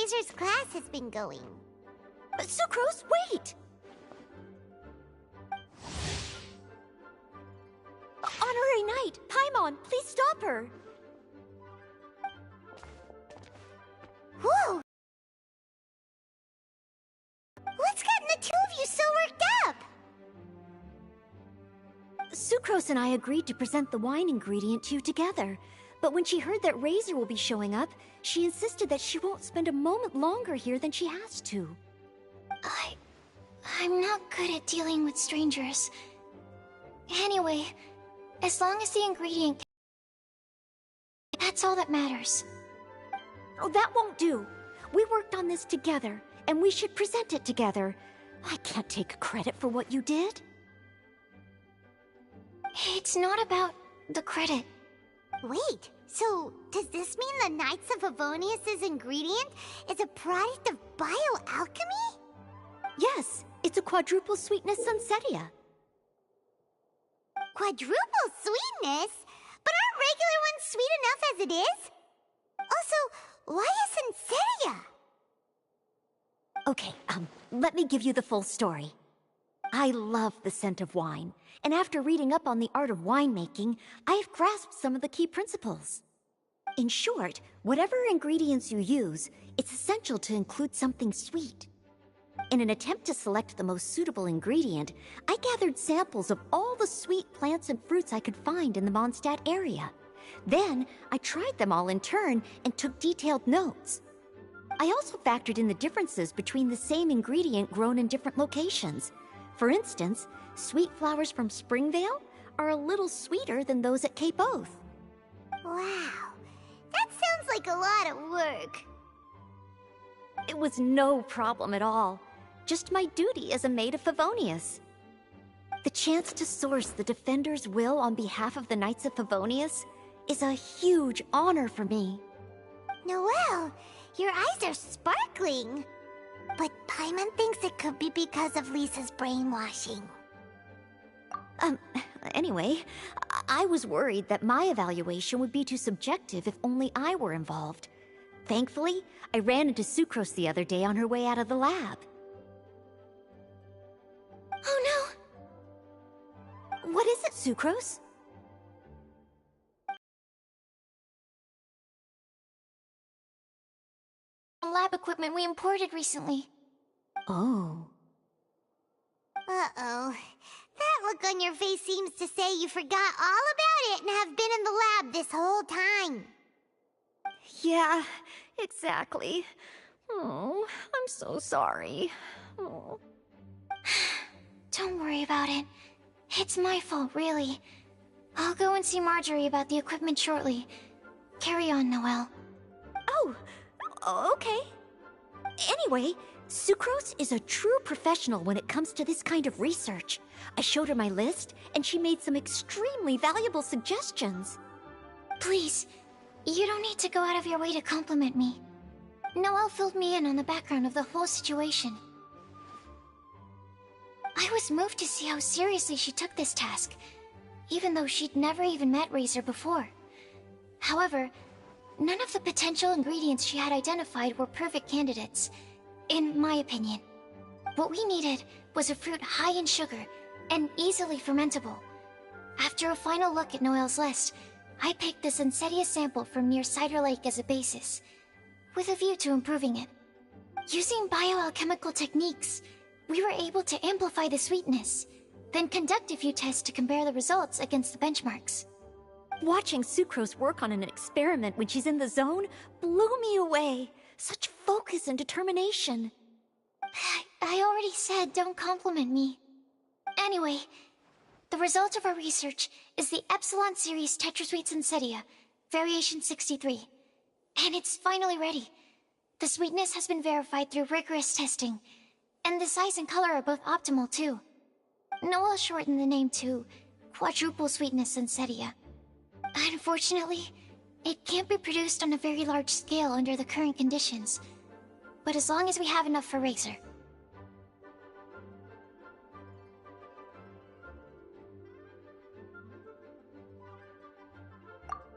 Razor's class has been going. Sucrose, wait! Honorary Knight, Paimon, please stop her! Whoa! What's gotten the two of you so worked up? Sucrose and I agreed to present the wine ingredient to you together. But when she heard that Razor will be showing up, she insisted that she won't spend a moment longer here than she has to. I'm not good at dealing with strangers. Anyway, as long as the ingredient... that's all that matters. Oh, that won't do. We worked on this together, and we should present it together. I can't take credit for what you did. It's not about the credit. Wait, so does this mean the Knights of Favonius' ingredient is a product of bioalchemy? Yes, it's a quadruple sweetness sunsetia. Quadruple sweetness? But aren't regular ones sweet enough as it is? Also, why a sunsetia? Okay, let me give you the full story. I love the scent of wine, and after reading up on the art of winemaking, I have grasped some of the key principles. In short, whatever ingredients you use, it's essential to include something sweet. In an attempt to select the most suitable ingredient, I gathered samples of all the sweet plants and fruits I could find in the Mondstadt area. Then, I tried them all in turn and took detailed notes. I also factored in the differences between the same ingredient grown in different locations. For instance, sweet flowers from Springvale are a little sweeter than those at Cape Oath. Wow, that sounds like a lot of work. It was no problem at all. Just my duty as a maid of Favonius. The chance to source the Defender's will on behalf of the Knights of Favonius is a huge honor for me. Noelle, your eyes are sparkling. But Paimon thinks it could be because of Lisa's brainwashing. Anyway, I was worried that my evaluation would be too subjective if only I were involved. Thankfully, I ran into Sucrose the other day on her way out of the lab. Oh no! What is it, Sucrose? Lab equipment we imported recently. Oh. Uh-oh. That look on your face seems to say you forgot all about it and have been in the lab this whole time. Yeah, exactly. Oh, I'm so sorry. Oh. Don't worry about it. It's my fault, really. I'll go and see Marjorie about the equipment shortly. Carry on, Noelle. Oh, okay. Anyway, Sucrose is a true professional when it comes to this kind of research. I showed her my list, and she made some extremely valuable suggestions. Please, you don't need to go out of your way to compliment me. Noelle filled me in on the background of the whole situation. I was moved to see how seriously she took this task, even though she'd never even met Razor before. However, none of the potential ingredients she had identified were perfect candidates, in my opinion. What we needed was a fruit high in sugar and easily fermentable. After a final look at Noelle's list, I picked the Sunsetia sample from near Cider Lake as a basis, with a view to improving it. Using bioalchemical techniques, we were able to amplify the sweetness, then conduct a few tests to compare the results against the benchmarks. Watching Sucrose work on an experiment when she's in the zone blew me away. Such focus and determination. I already said don't compliment me. Anyway, the result of our research is the Epsilon Series Tetrasweet Sunsetia, Variation 63. And it's finally ready. The sweetness has been verified through rigorous testing, and the size and color are both optimal too. Noelle shortened the name to Quadruple Sweetness Sunsetia. Unfortunately, it can't be produced on a very large scale under the current conditions, but as long as we have enough for Razor.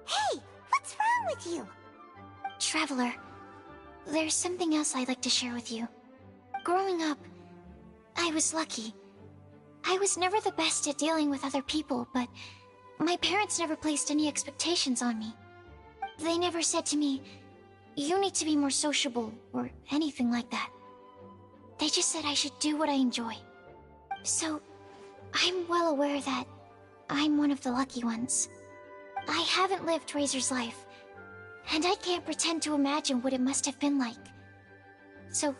Hey, what's wrong with you? Traveler, there's something else I'd like to share with you. Growing up, I was lucky. I was never the best at dealing with other people, but my parents never placed any expectations on me. They never said to me, "You need to be more sociable," or anything like that. They just said I should do what I enjoy. So, I'm well aware that I'm one of the lucky ones. I haven't lived Razor's life, and I can't pretend to imagine what it must have been like. So,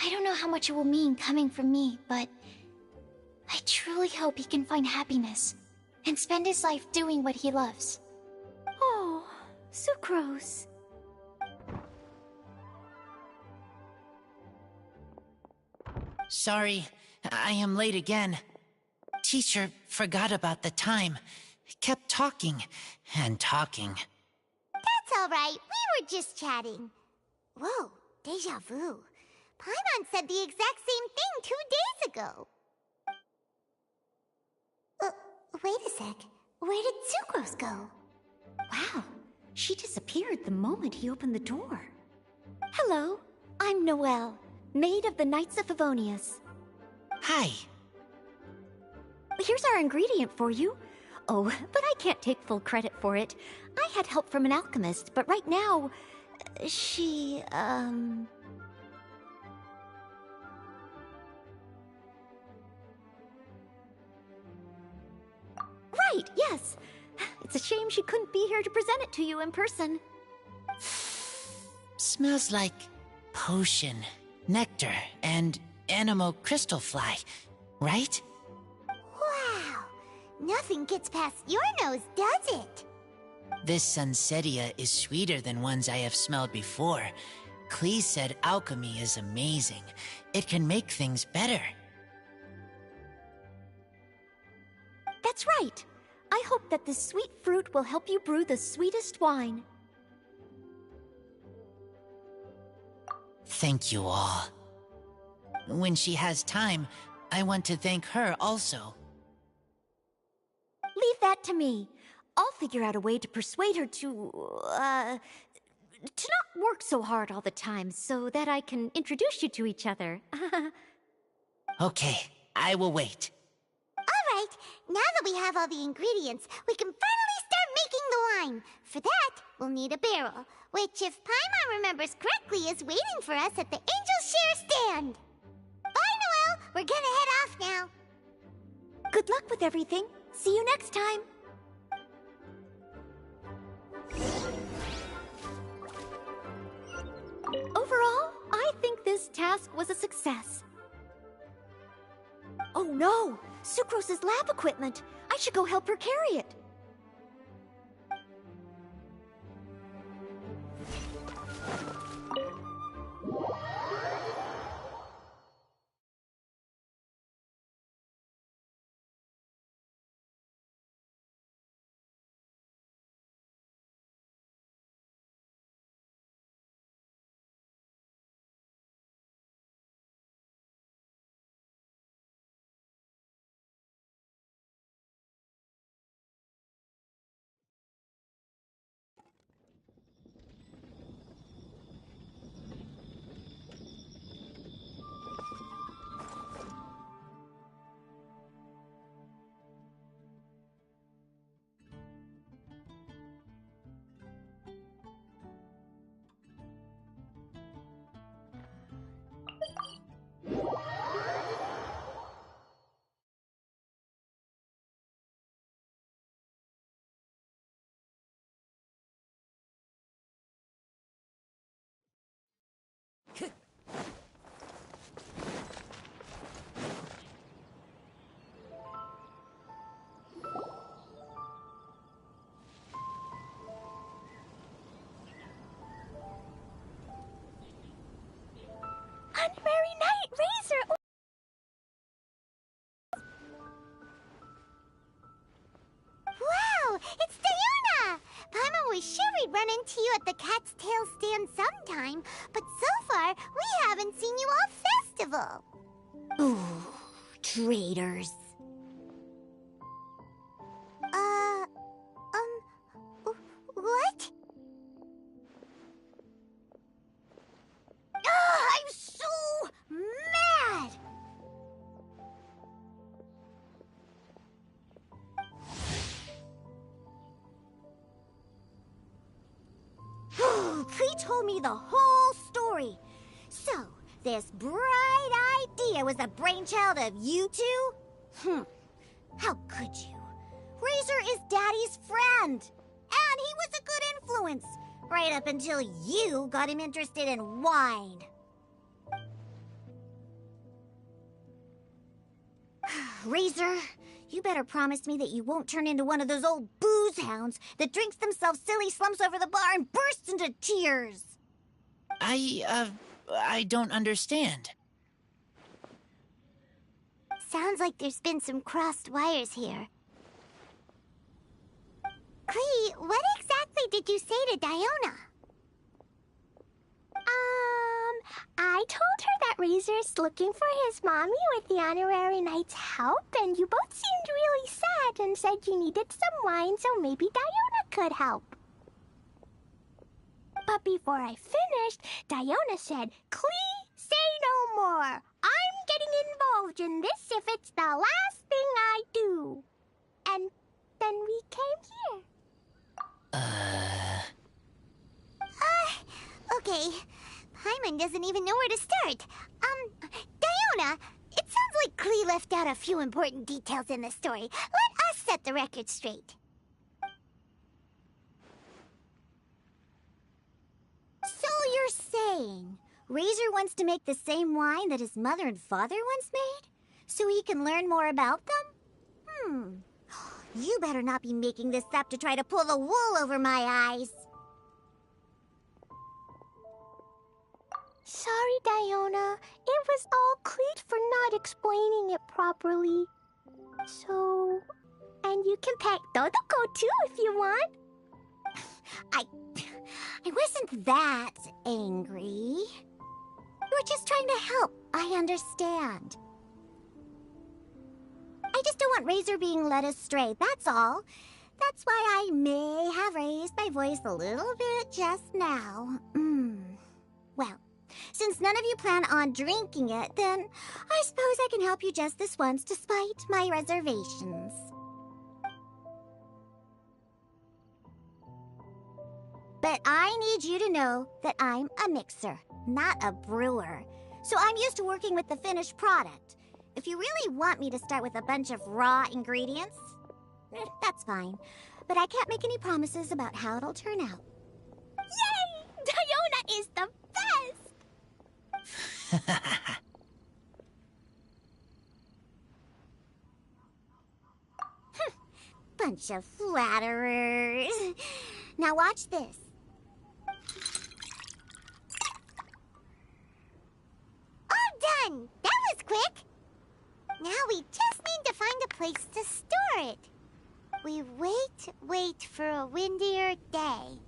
I don't know how much it will mean coming from me, but I truly hope he can find happiness and spend his life doing what he loves. Oh, Sucrose. Sorry, I am late again. Teacher forgot about the time. Kept talking and talking. That's alright, we were just chatting. Whoa, deja vu. Paimon said the exact same thing 2 days ago. Wait a sec. Where did Sucrose go? Wow, she disappeared the moment he opened the door. Hello, I'm Noelle, maid of the Knights of Favonius. Hi. Here's our ingredient for you. Oh, but I can't take full credit for it. I had help from an alchemist, but right now, she, Right, yes. It's a shame she couldn't be here to present it to you in person. Smells like potion, nectar, and anemo crystal fly, right? Wow, nothing gets past your nose, does it? This Sunsetia is sweeter than ones I have smelled before. Clee said alchemy is amazing. It can make things better. That's right. I hope that this sweet fruit will help you brew the sweetest wine. Thank you all. When she has time, I want to thank her also. Leave that to me. I'll figure out a way to persuade her to not work so hard all the time so that I can introduce you to each other. Okay, I will wait. Alright, now that we have all the ingredients, we can finally start making the wine. For that, we'll need a barrel, which, if Paimon remembers correctly, is waiting for us at the Angel Share stand. Bye, Noelle! We're gonna head off now. Good luck with everything. See you next time. Overall, I think this task was a success. Oh no! Sucrose's lab equipment! I should go help her carry it! Unmerry night, Razor! Wow, it's Diana! Paimon was sure we'd run into you at the Cat's Tail stand sometime, but so far, we haven't seen you all festival. Ooh, traitors. What? told me the whole story. So, this bright idea was the brainchild of you two? How could you? Razor is Daddy's friend, and he was a good influence, right up until you got him interested in wine. Razor, you better promise me that you won't turn into one of those old booze hounds that drinks themselves silly, slumps over the bar, and bursts into tears. I don't understand. Sounds like there's been some crossed wires here. Klee, what exactly did you say to Diona? I told her that Razor's looking for his mommy with the honorary knight's help, and you both seemed really sad and said you needed some wine, so maybe Diona could help. But before I finished, Diona said, "Klee, say no more. I'm getting involved in this if it's the last thing I do." And then we came here. Okay. Paimon doesn't even know where to start. Diona, it sounds like Klee left out a few important details in the story. Let us set the record straight. So you're saying Razor wants to make the same wine that his mother and father once made? So he can learn more about them? You better not be making this up to try to pull the wool over my eyes. Sorry, Diona. It was all Cleet for not explaining it properly. So... And you can pet Dodoko too if you want. I wasn't that angry. You were just trying to help. I understand. I just don't want Razor being led astray, that's all. That's why I may have raised my voice a little bit just now. Well, since none of you plan on drinking it, then I suppose I can help you just this once despite my reservations. But I need you to know that I'm a mixer, not a brewer. So I'm used to working with the finished product. If you really want me to start with a bunch of raw ingredients, that's fine. But I can't make any promises about how it'll turn out. Yay! Diona is the best! Bunch of flatterers. Now watch this. All done! That was quick! Now we just need to find a place to store it. We wait for a windier day.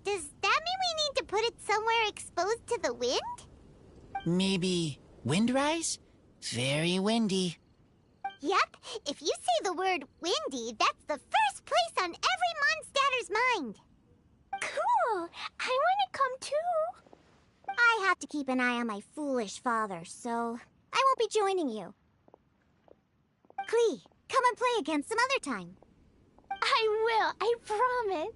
Does that mean we need to put it somewhere exposed to the wind? Maybe windrise? Very windy. Yep, if you say the word windy, that's the first place on every Mondstatter's mind. Cool! I want to come too. I have to keep an eye on my foolish father, so I won't be joining you. Klee, come and play again some other time. I will, I promise.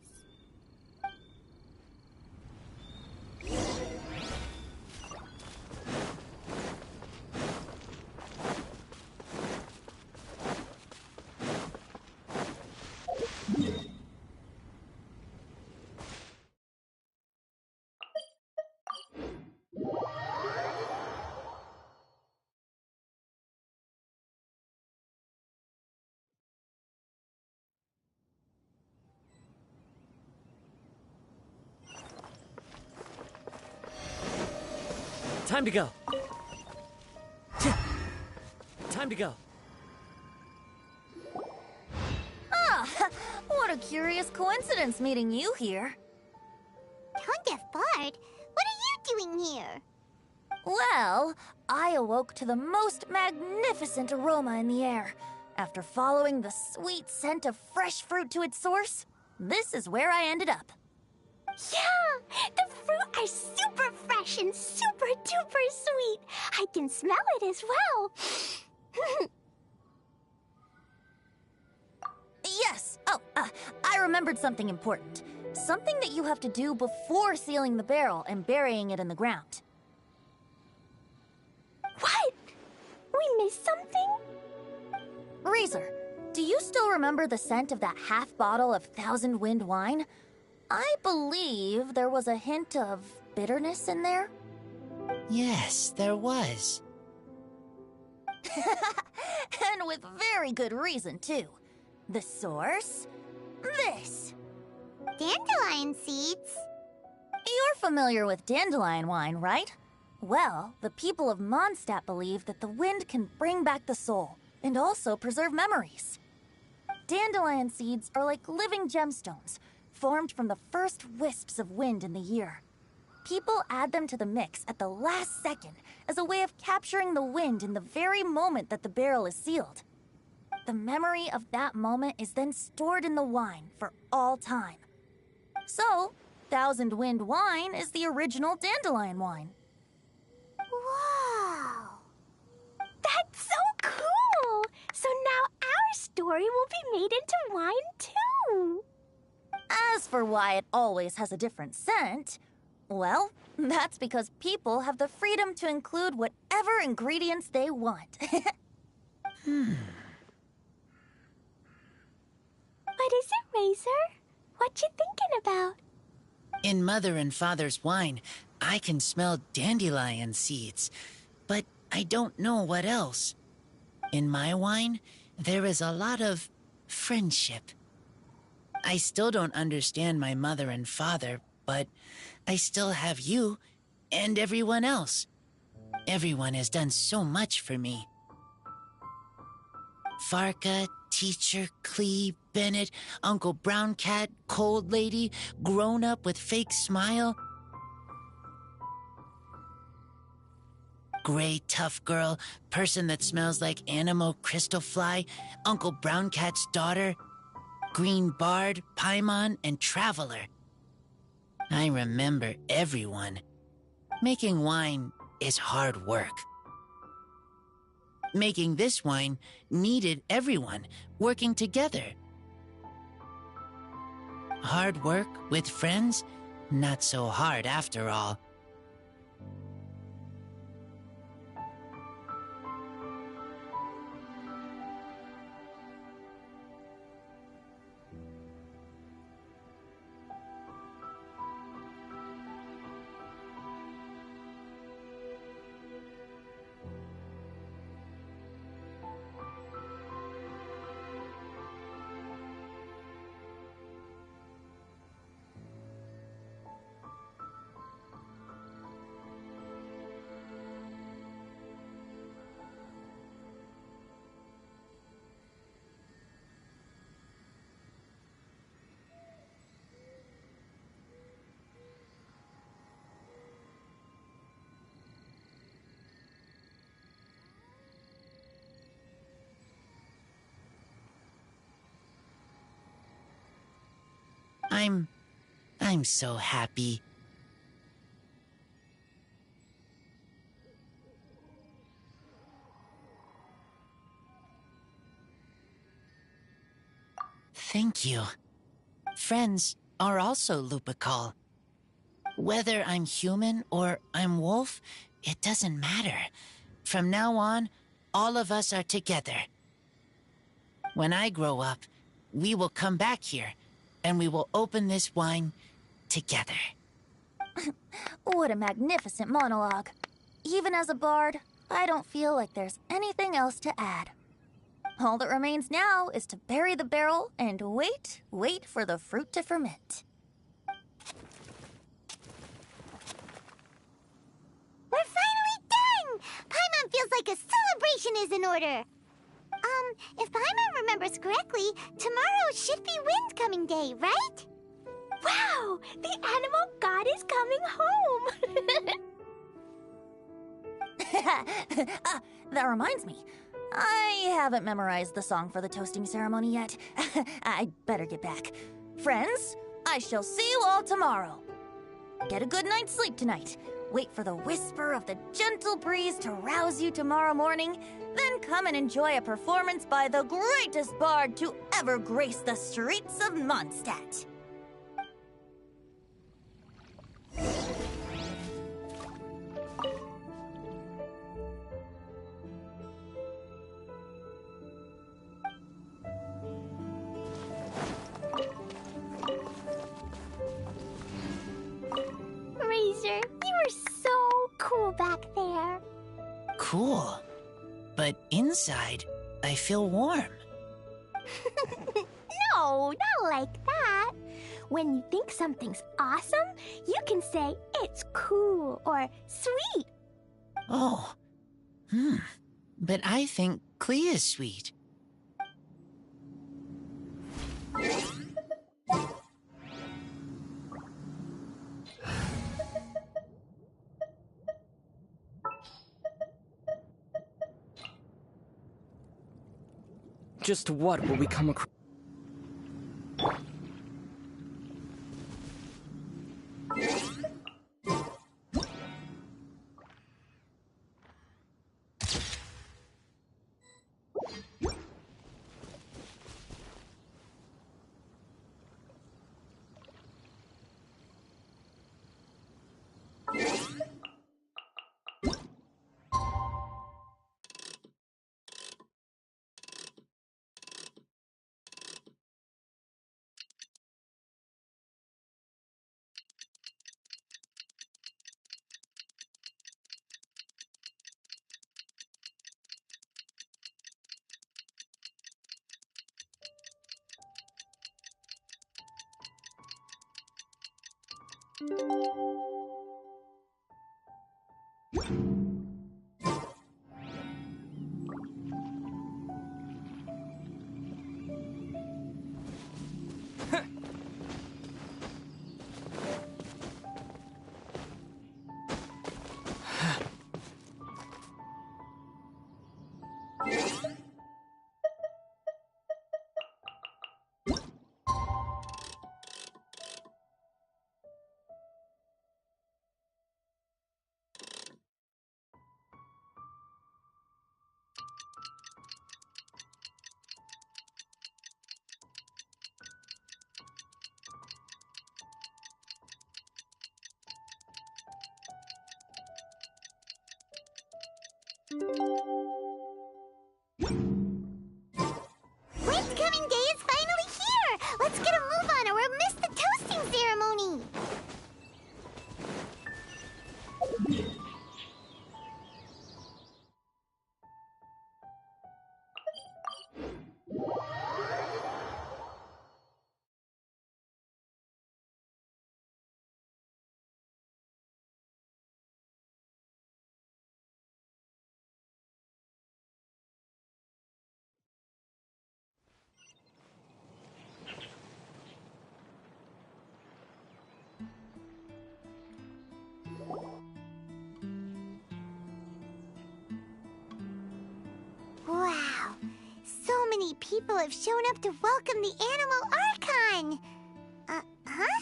Time to go. Time to go. What a curious coincidence meeting you here. Tone Deaf Bard, what are you doing here? Well, I awoke to the most magnificent aroma in the air. After following the sweet scent of fresh fruit to its source, this is where I ended up. Yeah! The fruit are super fresh and super duper sweet. I can smell it as well. Yes! Oh, I remembered something important. Something that you have to do before sealing the barrel and burying it in the ground. What? We missed something? Razor, do you still remember the scent of that half bottle of Thousand Wind wine? I believe there was a hint of bitterness in there. Yes, there was. And with very good reason, too. The source? This. Dandelion seeds? You're familiar with dandelion wine, right? Well, the people of Mondstadt believe that the wind can bring back the soul and also preserve memories. Dandelion seeds are like living gemstones, formed from the first wisps of wind in the year. People add them to the mix at the last second as a way of capturing the wind in the very moment that the barrel is sealed. The memory of that moment is then stored in the wine for all time. So, Thousand Wind wine is the original dandelion wine. Wow! That's so cool! So now our story will be made into wine too! As for why it always has a different scent, well, that's because people have the freedom to include whatever ingredients they want. What is it, Razor? What you thinking about? In Mother and Father's wine, I can smell dandelion seeds, but I don't know what else. In my wine, there is a lot of friendship. I still don't understand my mother and father, but I still have you and everyone else. Everyone has done so much for me. Farka, Teacher, Clee, Bennett, Uncle Brown Cat, Cold Lady, Grown Up with Fake Smile, Gray Tough Girl, Person that Smells like Animo Crystal Fly, Uncle Brown Cat's Daughter, Green Bard, Paimon, and Traveler. I remember everyone. Making wine is hard work. Making this wine needed everyone working together. Hard work with friends? Not so hard after all. I'm so happy. Thank you. Friends are also Lupical. Whether I'm human or I'm wolf, it doesn't matter. From now on, all of us are together. When I grow up, we will come back here, and we will open this wine together. What a magnificent monologue. Even as a bard, I don't feel like there's anything else to add. All that remains now is to bury the barrel and wait for the fruit to ferment. We're finally done! Paimon feels like a celebration is in order. If Paimon remembers correctly, tomorrow should be Wind Coming Day, right? Wow! The animal god is coming home! That reminds me. I haven't memorized the song for the toasting ceremony yet. I'd better get back. Friends, I shall see you all tomorrow. Get a good night's sleep tonight. Wait for the whisper of the gentle breeze to rouse you tomorrow morning. Then come and enjoy a performance by the greatest bard to ever grace the streets of Mondstadt. cool. But inside, I feel warm. No, not like that. When you think something's awesome, you can say it's cool or sweet. Oh. But I think Klee is sweet. Just what will we come across? Wind's coming day is finally here! Let's get a move on or we'll miss the toasting ceremony! Wow, so many people have shown up to welcome the Animal Archon! Huh?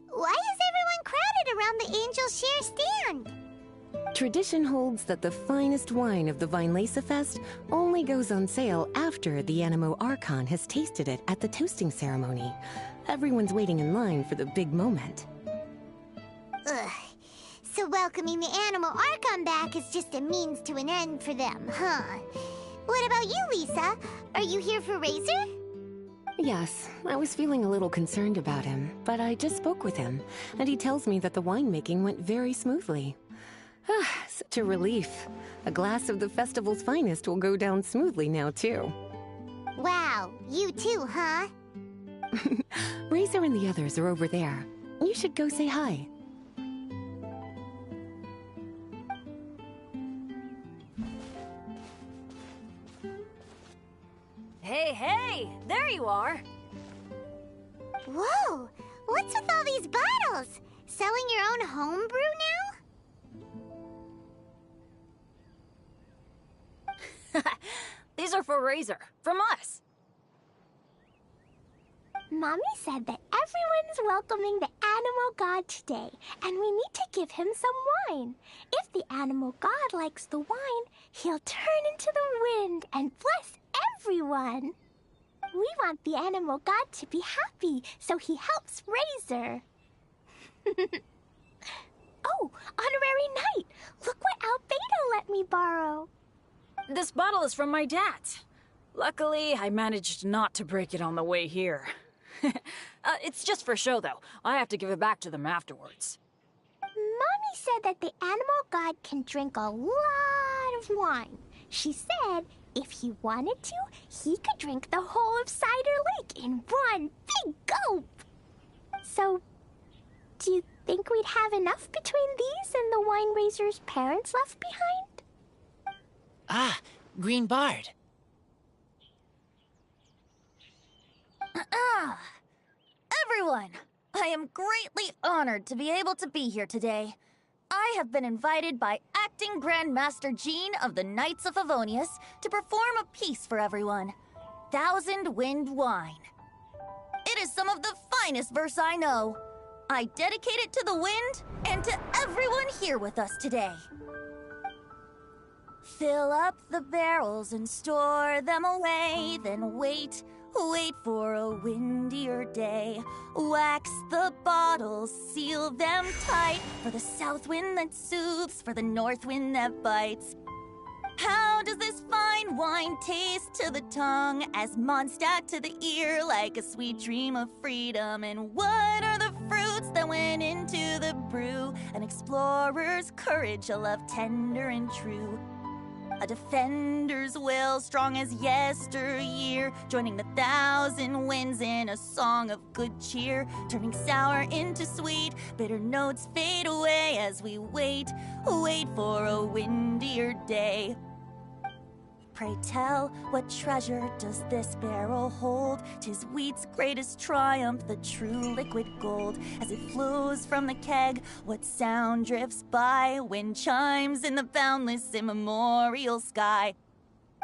Why is everyone crowded around the Angel Share stand? Tradition holds that the finest wine of the Vinelasa Fest only goes on sale after the Animo Archon has tasted it at the toasting ceremony. Everyone's waiting in line for the big moment. Ugh. So welcoming the Animal Archon back is just a means to an end for them, huh? What about you, Lisa? Are you here for Razor? Yes, I was feeling a little concerned about him, but I just spoke with him, and he tells me that the winemaking went very smoothly. Such a relief. A glass of the festival's finest will go down smoothly now, too. Wow, you too, huh? Razor and the others are over there. You should go say hi. Hey, there you are. Whoa, what's with all these bottles? Selling your own homebrew now? These are for Razor, from us. Mommy said that everyone's welcoming the Animal God today, and we need to give him some wine. If the Animal God likes the wine, he'll turn into the wind and bless everyone. We want the Animal God to be happy, so he helps Razor. Oh, Honorary Knight! Look what Albedo let me borrow. This bottle is from my dad's. Luckily, I managed not to break it on the way here. It's just for show, though. I have to give it back to them afterwards. Mommy said that the Animal God can drink a lot of wine. She said if he wanted to, he could drink the whole of Cider Lake in one big gulp. So, do you think we'd have enough between these and the wine raiser's parents left behind? Ah, Green Bard. Everyone, I am greatly honored to be able to be here today. I have been invited by Acting Grandmaster Jean of the Knights of Favonius to perform a piece for everyone. Thousand Wind Wine. It is some of the finest verse I know. I dedicate it to the wind and to everyone here with us today. Fill up the barrels and store them away, then wait for a windier day. Wax the bottles, seal them tight, for the south wind that soothes, for the north wind that bites. How does this fine wine taste to the tongue, as Mondstadt to the ear, like a sweet dream of freedom? And what are the fruits that went into the brew? An explorer's courage, a love tender and true. A defender's will, strong as yesteryear, joining the thousand winds in a song of good cheer, turning sour into sweet, bitter notes fade away as we wait for a windier day. Pray tell, what treasure does this barrel hold? 'Tis wheat's greatest triumph, the true liquid gold. As it flows from the keg, what sound drifts by? Wind chimes in the boundless immemorial sky.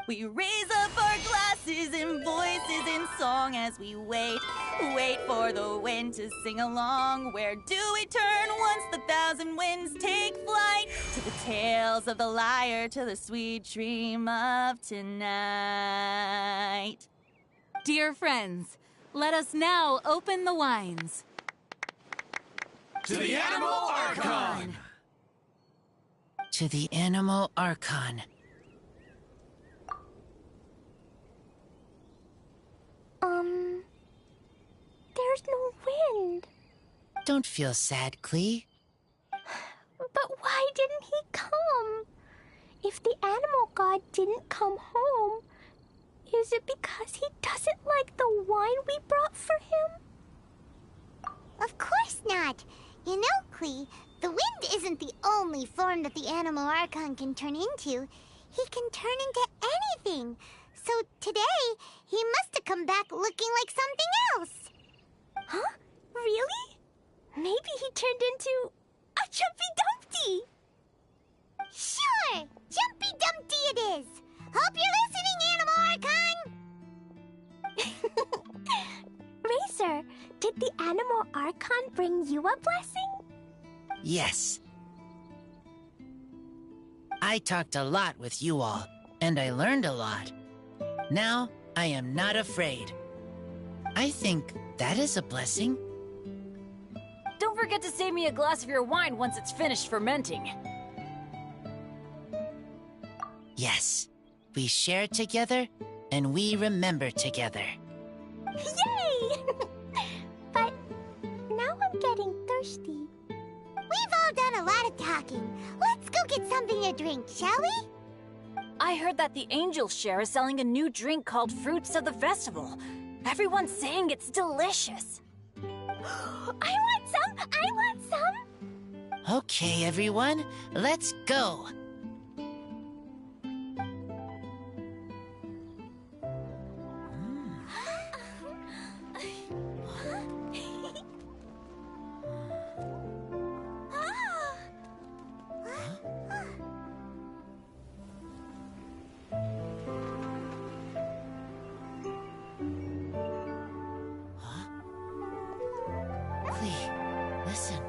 We raise up our glasses and voices in song as we wait for the wind to sing along. Where do we turn once the thousand winds take flight? To the tales of the lyre, to the sweet dream of tonight. Dear friends, let us now open the wines. To the Animal Archon! To the Animal Archon. There's no wind. Don't feel sad, Klee. But why didn't he come? If the animal god didn't come home, is it because he doesn't like the wine we brought for him? Of course not. You know, Klee, the wind isn't the only form that the Animal Archon can turn into. He can turn into anything. So today, he must have come back looking like something else. Huh? Really? Maybe he turned into a Jumpy Dumpty. Sure! Jumpy Dumpty it is! Hope you're listening, Animal Archon! Racer, did the Animal Archon bring you a blessing? Yes. I talked a lot with you all, and I learned a lot. Now, I am not afraid. I think that is a blessing. Don't forget to save me a glass of your wine once it's finished fermenting. Yes, we share together, and we remember together. Yay! But now I'm getting thirsty. We've all done a lot of talking. Let's go get something to drink, shall we? I heard that the Angel Share is selling a new drink called Fruits of the Festival. Everyone's saying it's delicious. I want some! I want some! Okay, everyone, let's go. Listen.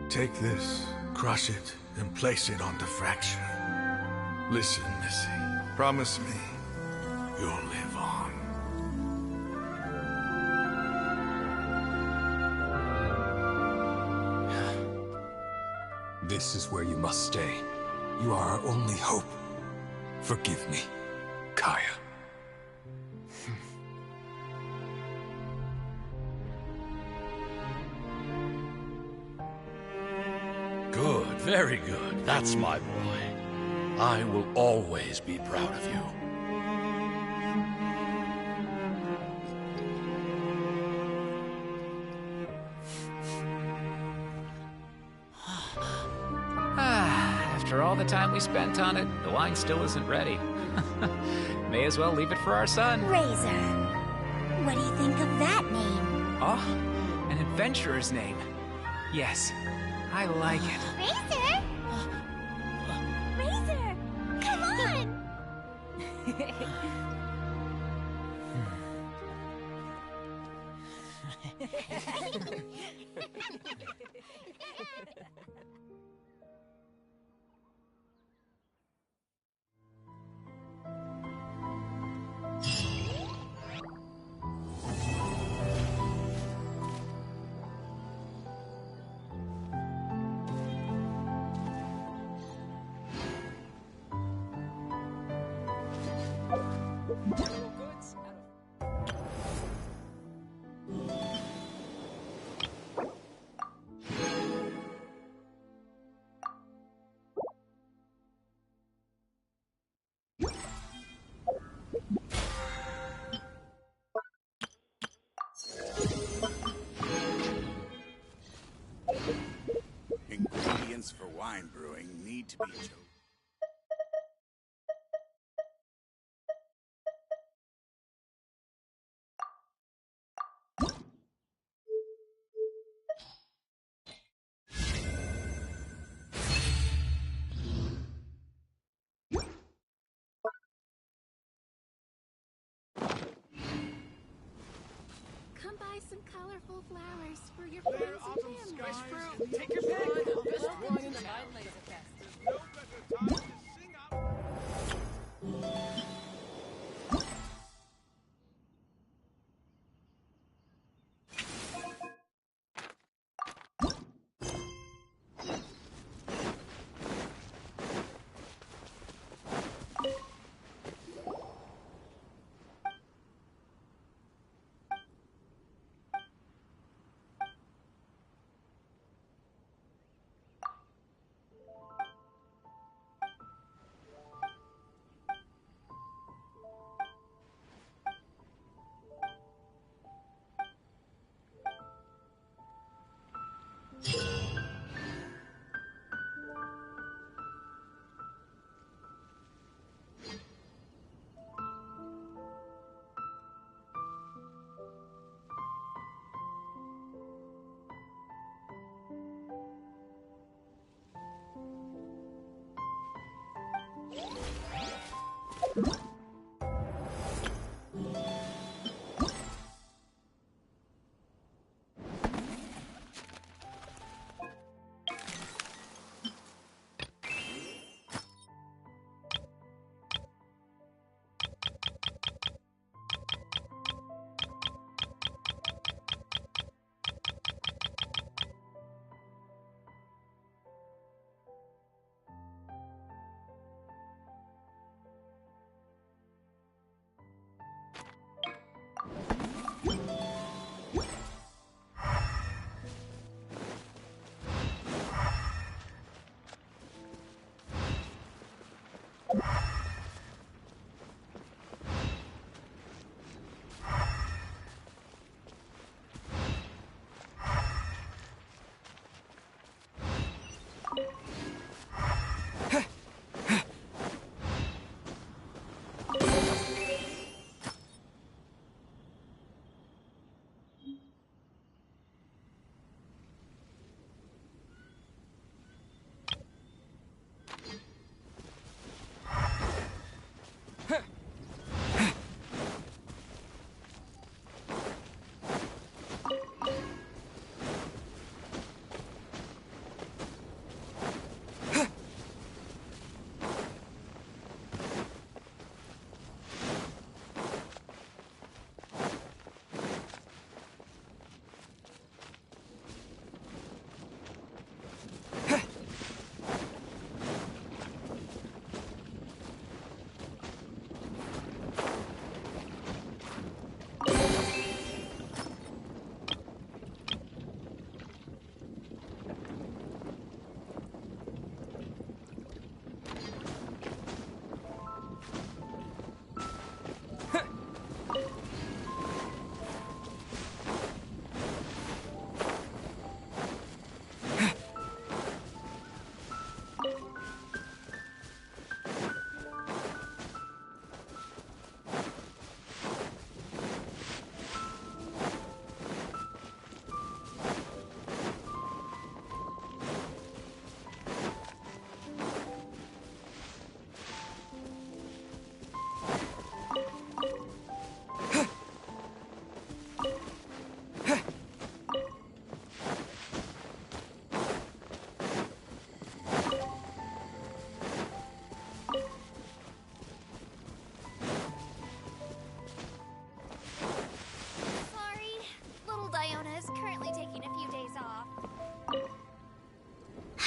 Take this, crush it, and place it on the fracture. Listen, Missy. Promise me you'll live on. This is where you must stay. You are our only hope. Forgive me, Kaya. Good, very good. That's my boy. I will always be proud of you. After all the time we spent on it, the wine still isn't ready. May as well leave it for our son. Razor. What do you think of that name? Oh, an adventurer's name. Yes, I like it. Razor? Razor! Come on! Ingredients for wine brewing need to be chosen. Come buy some colorful flowers for your friends and family. Fresh fruit. Take your pick. Best wine in town. There's no better time to sing up.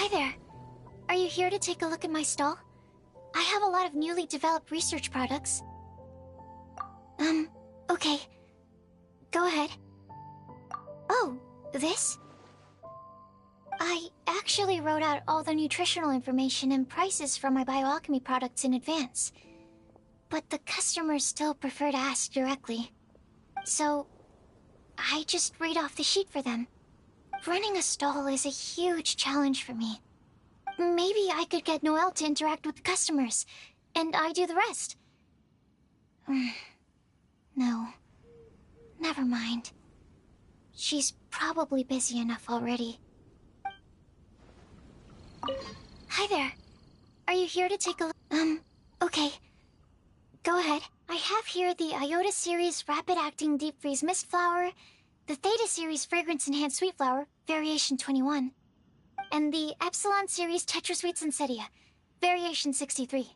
Hi there. Are you here to take a look at my stall? I have a lot of newly developed research products. Okay. Go ahead. Oh, this? I actually wrote out all the nutritional information and prices for my bioalchemy products in advance. But the customers still prefer to ask directly. So, I just read off the sheet for them. Running a stall is a huge challenge for me. Maybe I could get Noelle to interact with the customers, and I do the rest. No. Never mind. She's probably busy enough already. Hi there. Are you here to take a look? Okay. Go ahead. I have here the Iota Series Rapid Acting Deep Freeze Mist Flower, the Theta Series Fragrance Enhanced Sweet Flower, Variation 21, and the Epsilon Series Tetra Sweet Sensetia, Variation 63.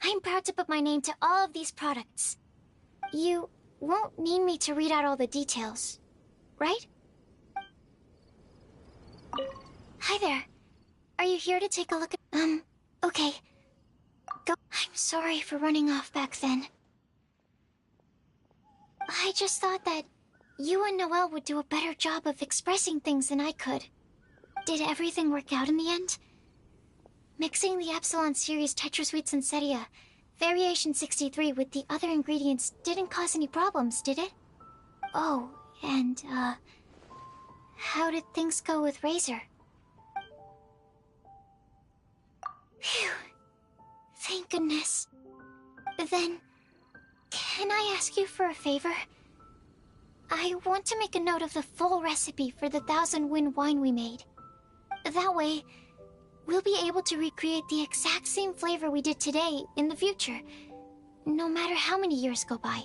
I'm proud to put my name to all of these products. You won't need me to read out all the details, right? Hi there. Are you here to take a look at... okay. Go. I'm sorry for running off back then. I just thought that you and Noelle would do a better job of expressing things than I could. Did everything work out in the end? Mixing the Epsilon Series Tetra Sweet Sensetia, Variation 63 with the other ingredients didn't cause any problems, did it? Oh, and, how did things go with Razor? Phew. Thank goodness. Then, can I ask you for a favor? I want to make a note of the full recipe for the 1000 Wind wine we made. That way, we'll be able to recreate the exact same flavor we did today in the future, no matter how many years go by.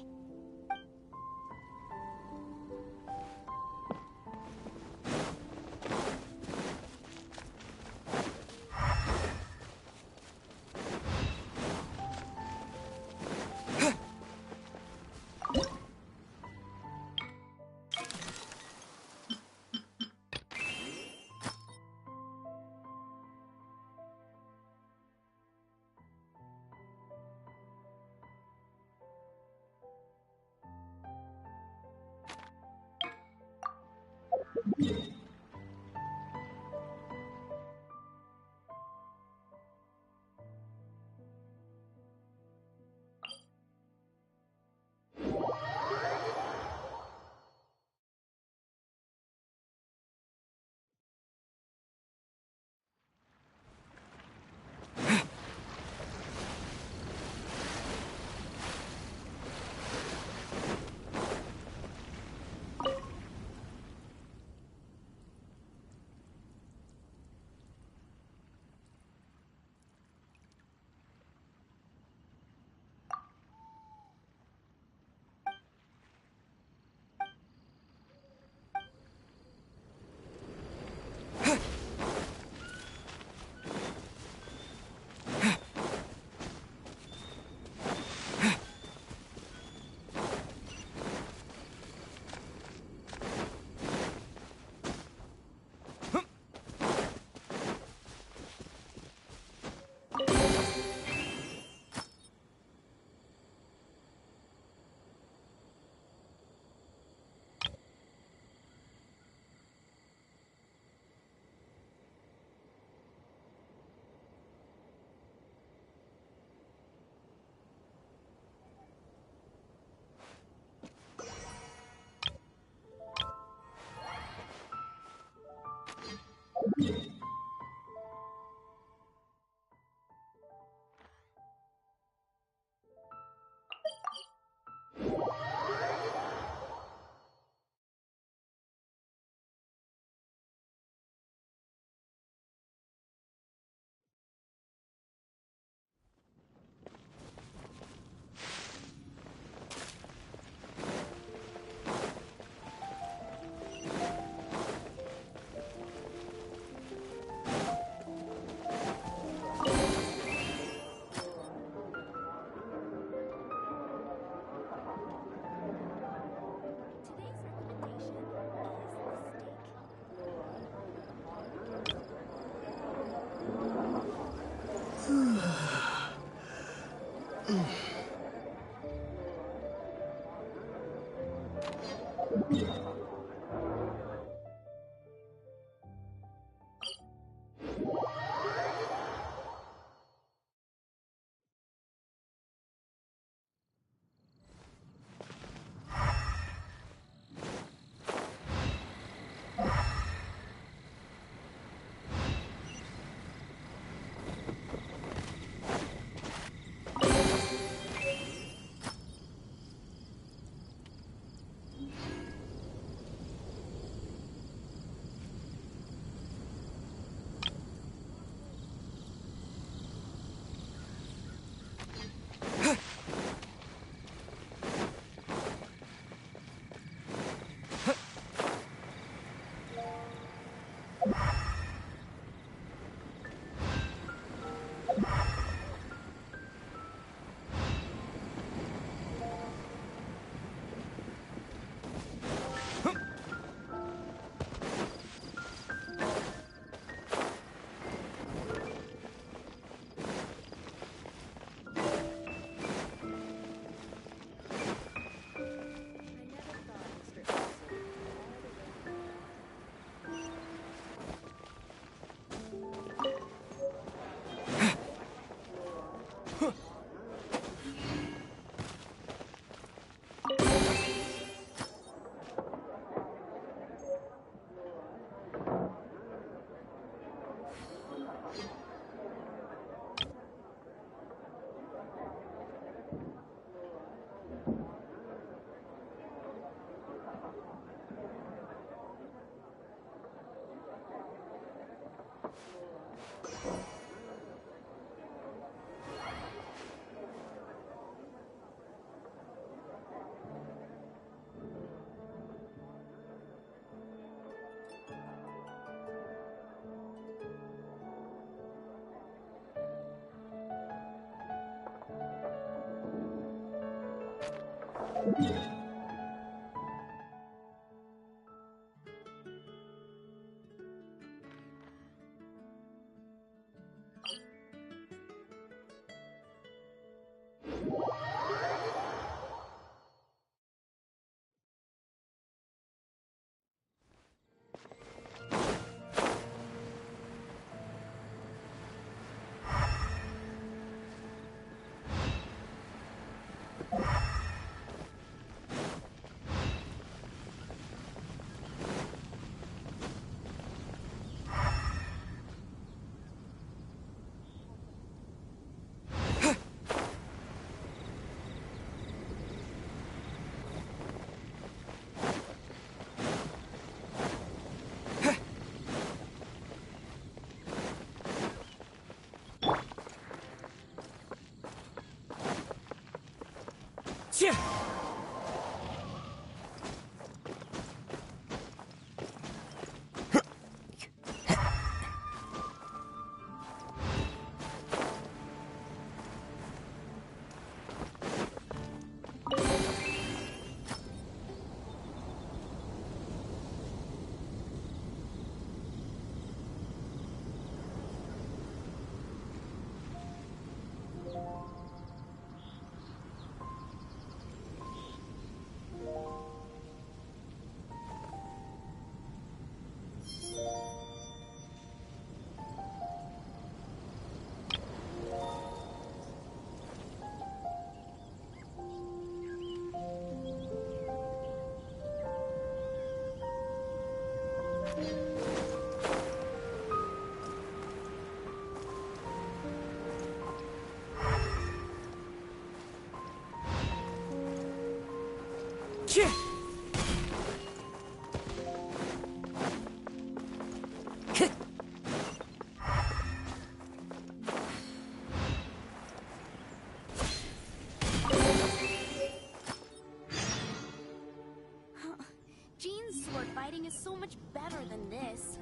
Jean's sword fighting is so much better than this.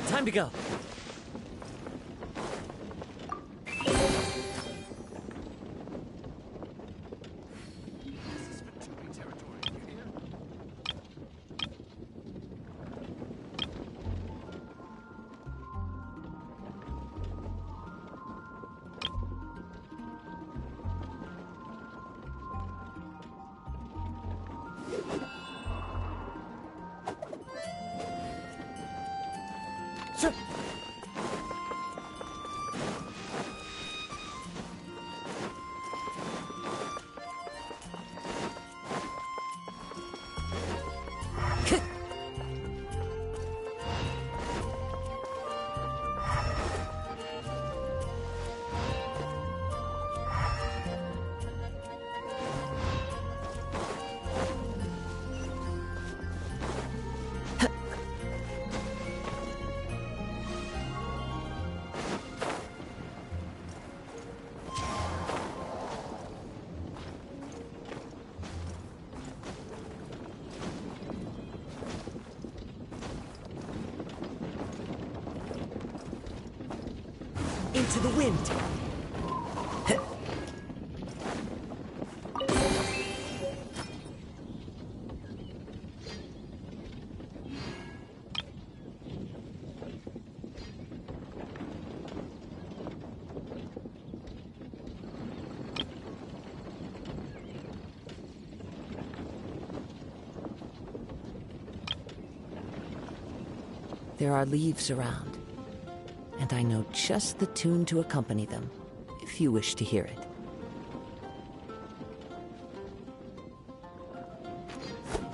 Time to go. Into the wind. There are leaves around, and I know just the tune to accompany them, if you wish to hear it.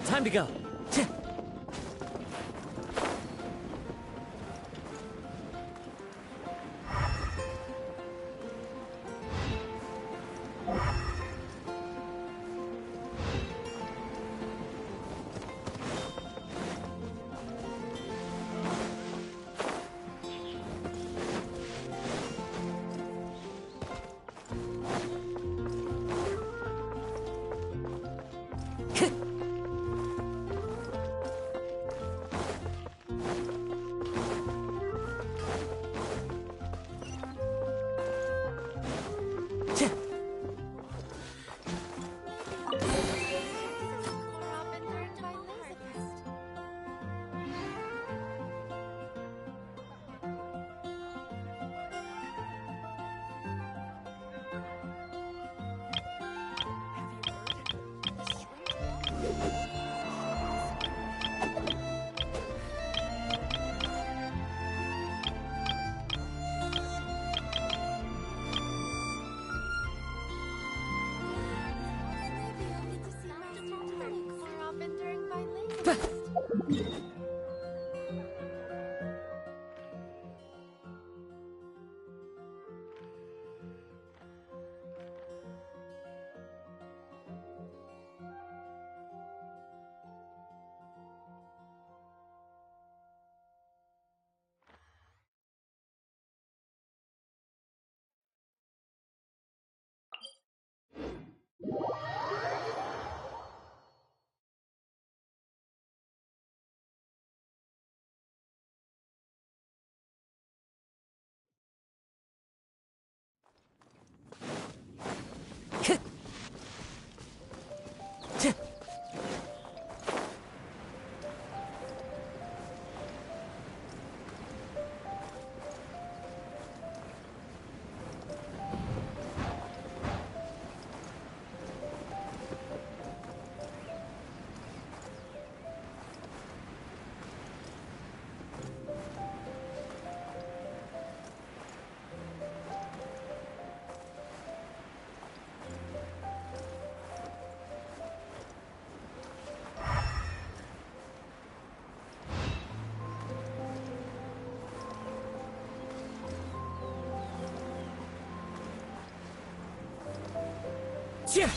Time to go. Yeah.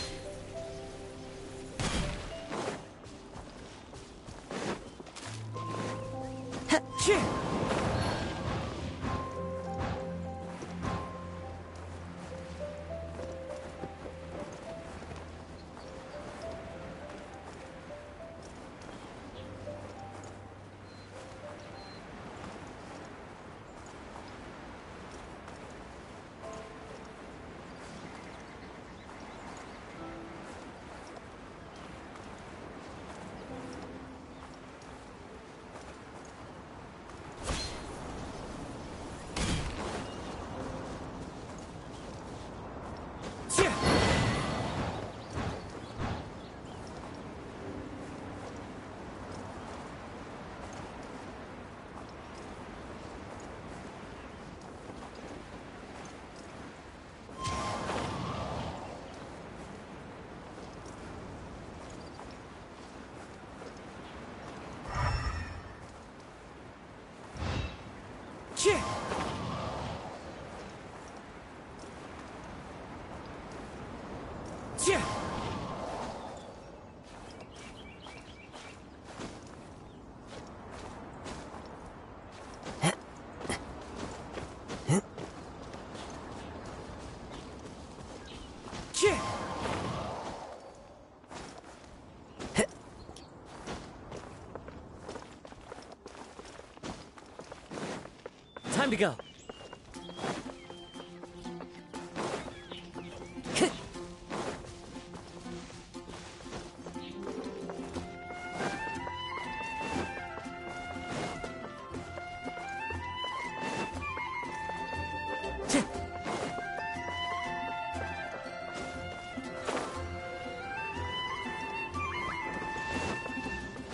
Time to go.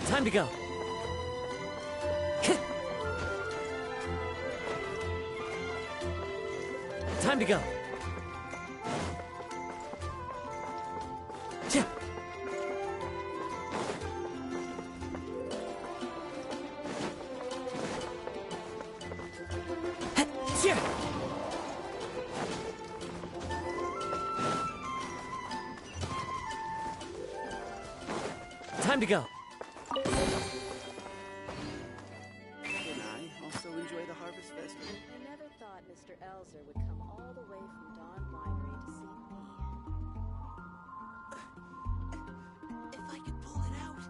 Time to go. Time to go. Time to go. Can I also enjoy the Harvest Festival? I never thought Mr. Elzer would come all the way from Dawn Winery to see me. If I could pull it out.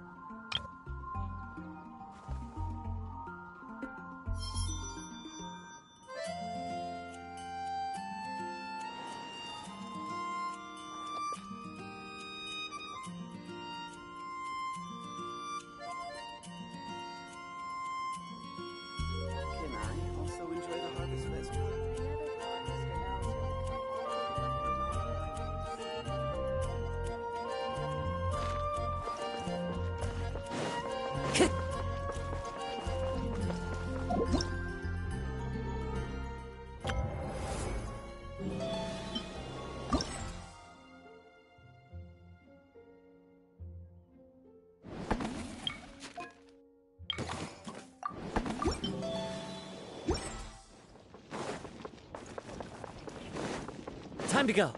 Can I also enjoy the Harvest Festival? I never thought Mr. Elzer would come all the way from Dawn Winery to see me. Time to go.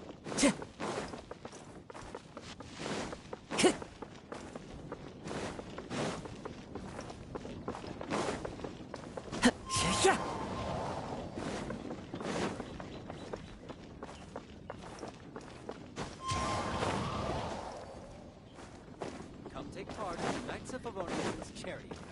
Come take part in the Knights of Favonian's charity event.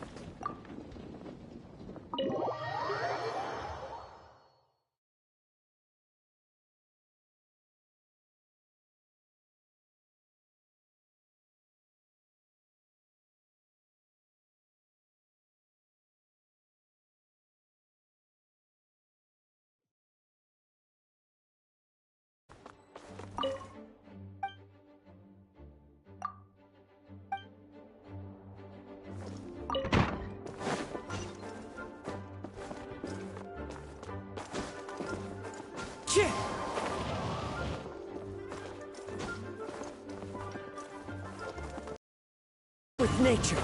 With nature.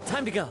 Time to go.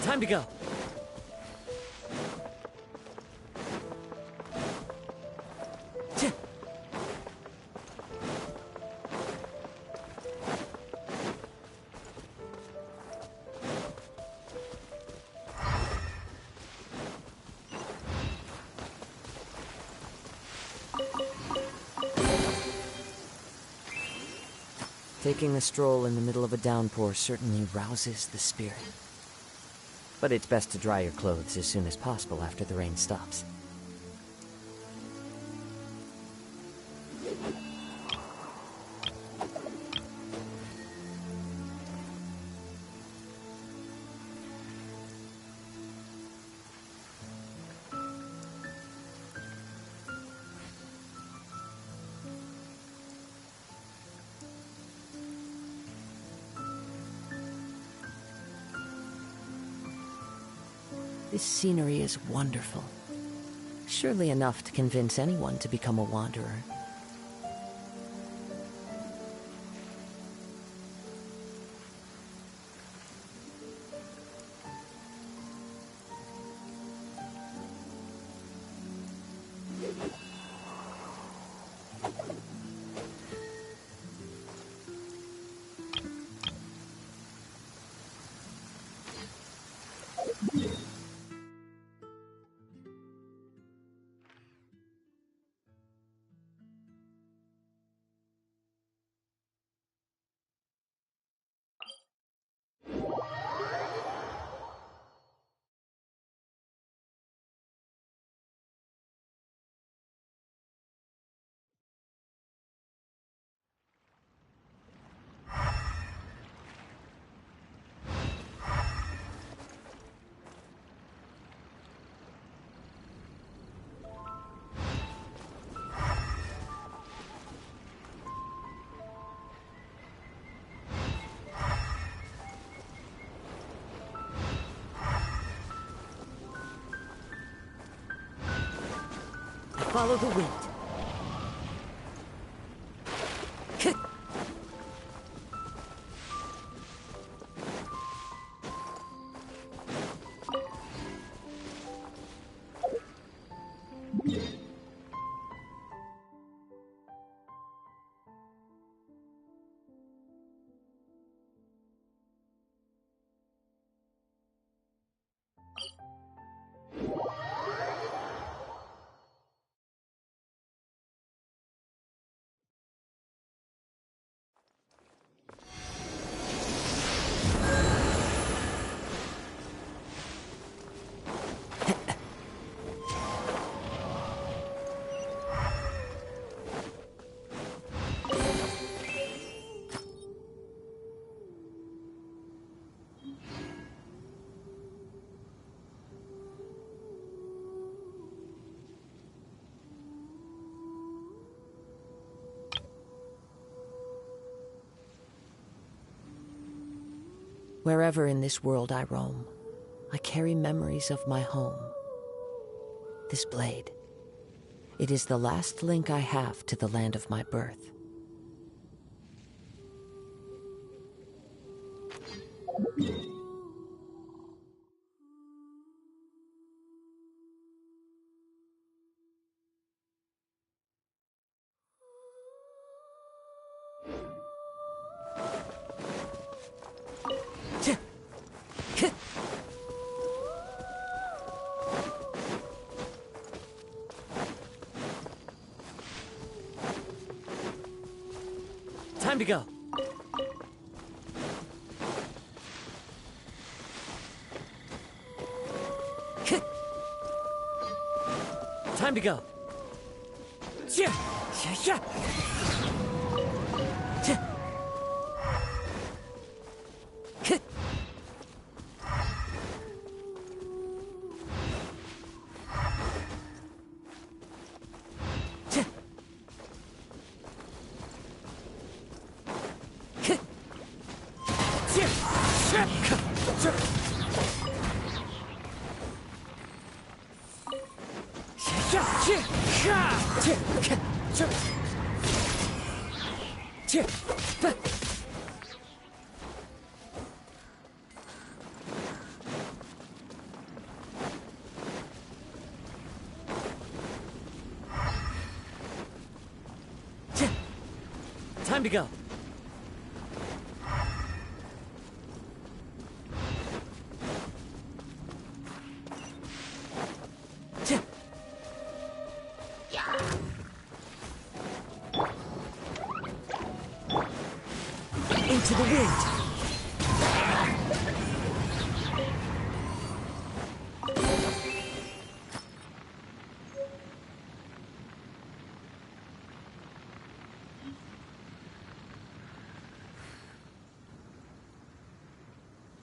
Time to go. Taking a stroll in the middle of a downpour certainly rouses the spirit. But it's best to dry your clothes as soon as possible after the rain stops. This scenery is wonderful. Surely enough to convince anyone to become a wanderer. Follow the wind. Wherever in this world I roam, I carry memories of my home. This blade, it is the last link I have to the land of my birth. Time to go. Time to go. Time to go. Into the wind.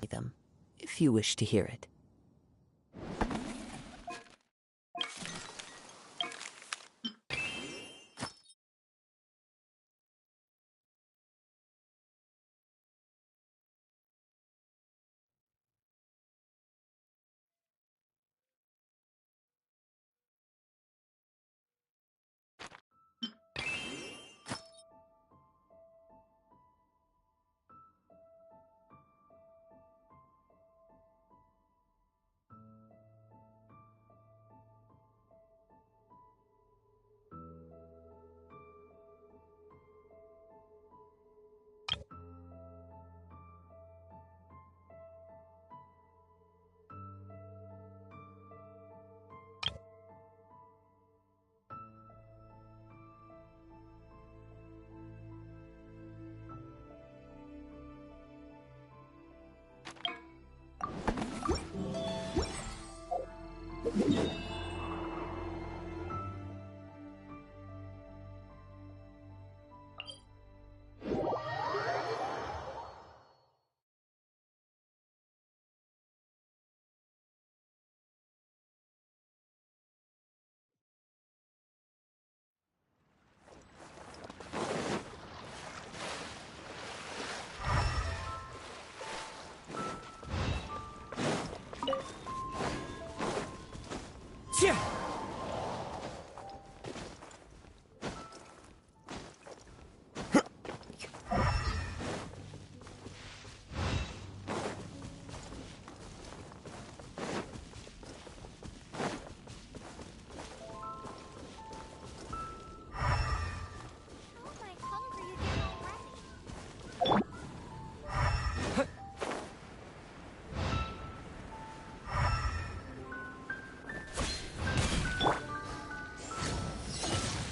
Them, if you wish to hear it. Yeah.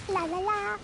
La la la.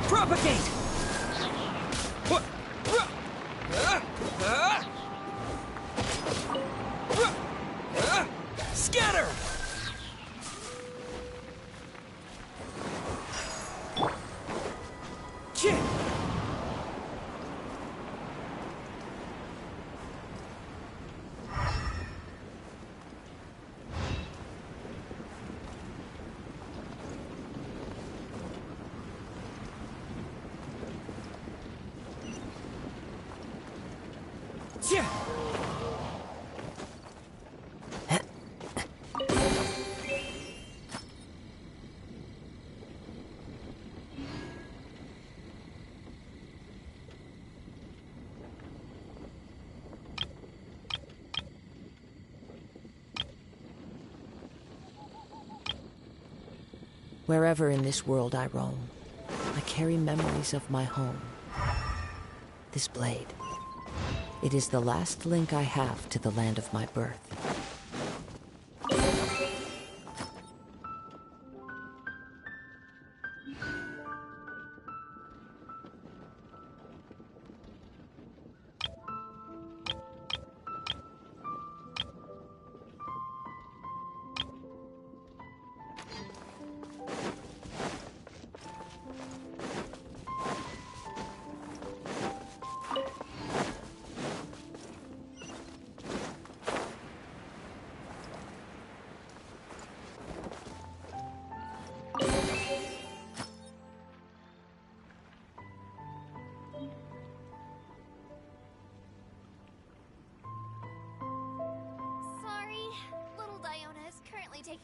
Propagate! Scatter! Wherever in this world I roam, I carry memories of my home. This blade, it is the last link I have to the land of my birth.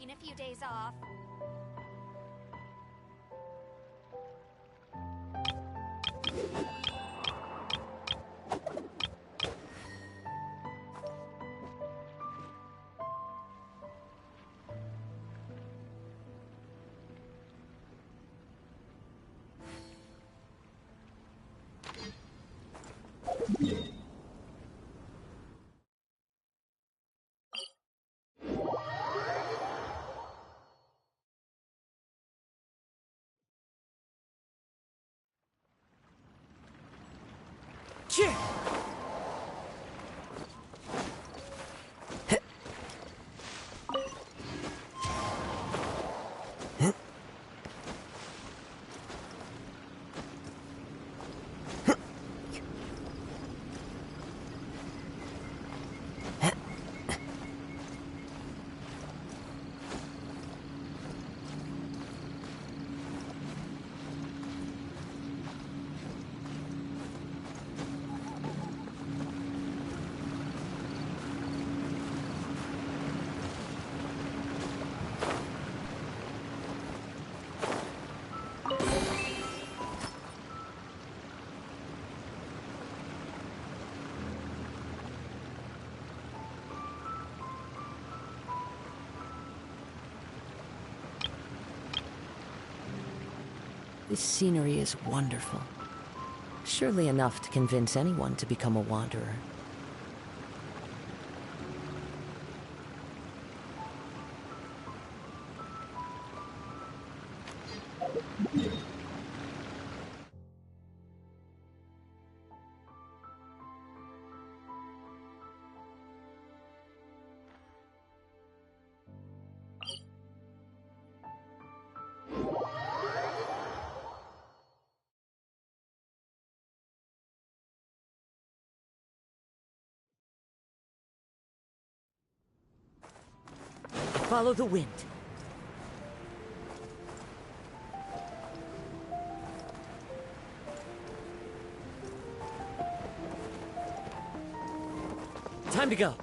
taking a few days off. This scenery is wonderful. Surely enough to convince anyone to become a wanderer. Follow the wind. Time to go.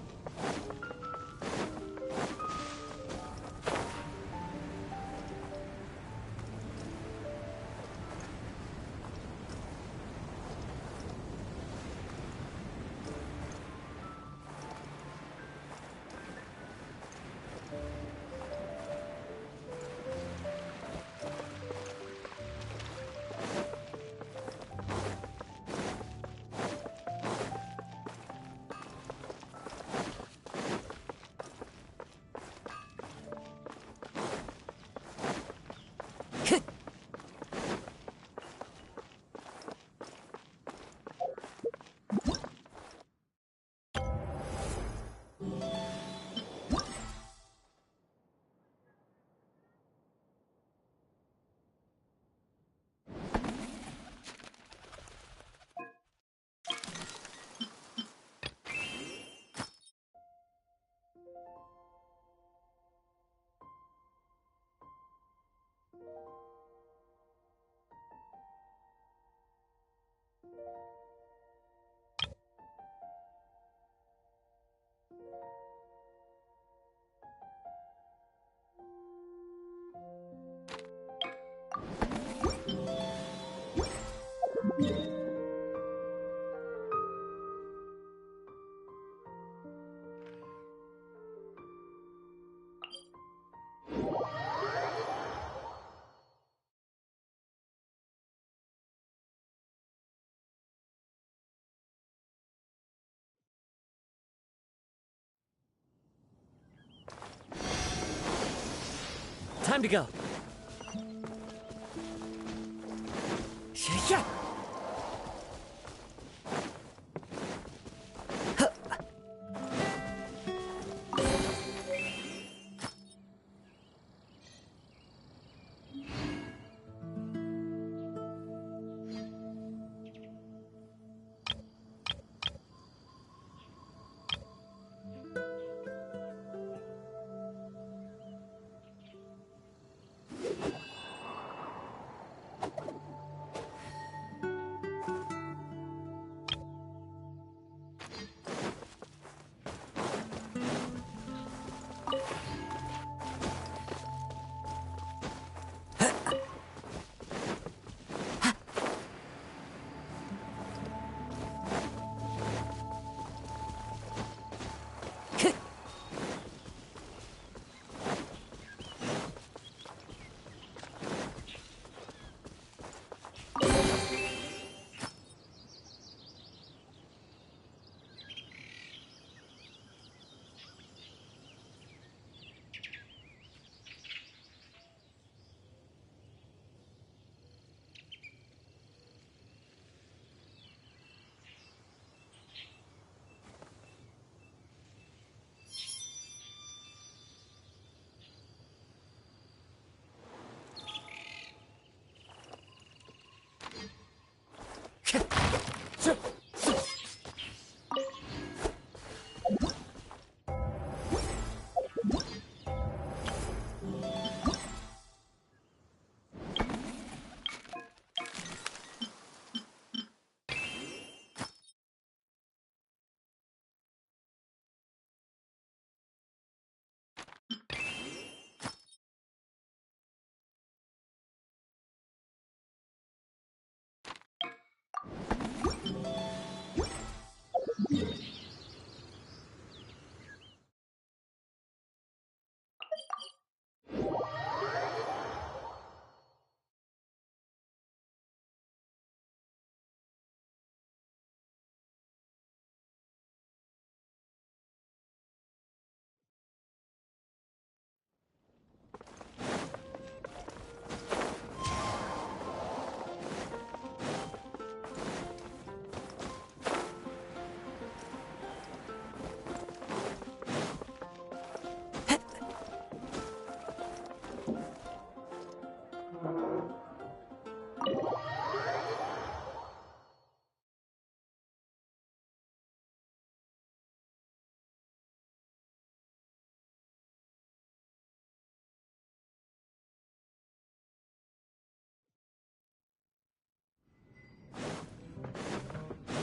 Time to go. Yeah.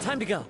Time to go.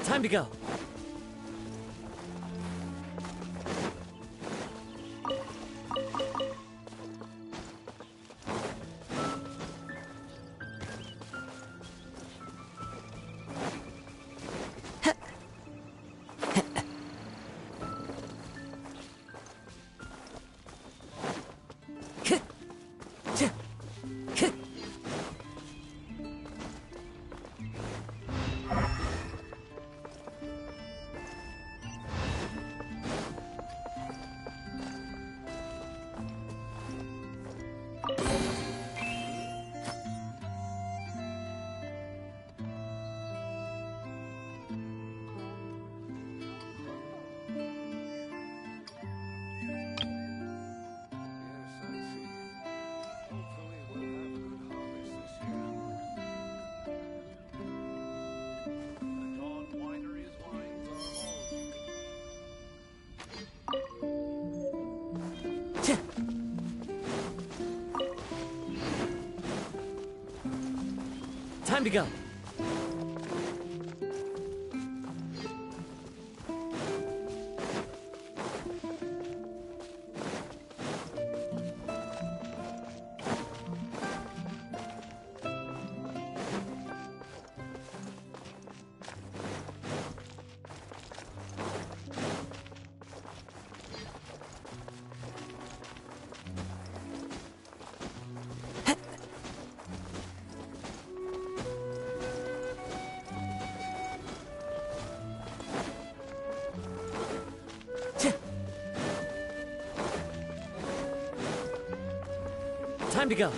Time to go. Time to go. Time to go.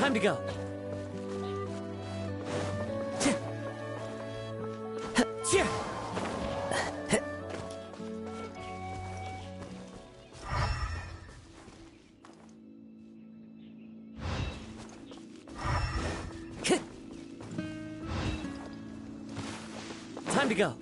Time to go. Time to go.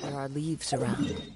There are leaves around.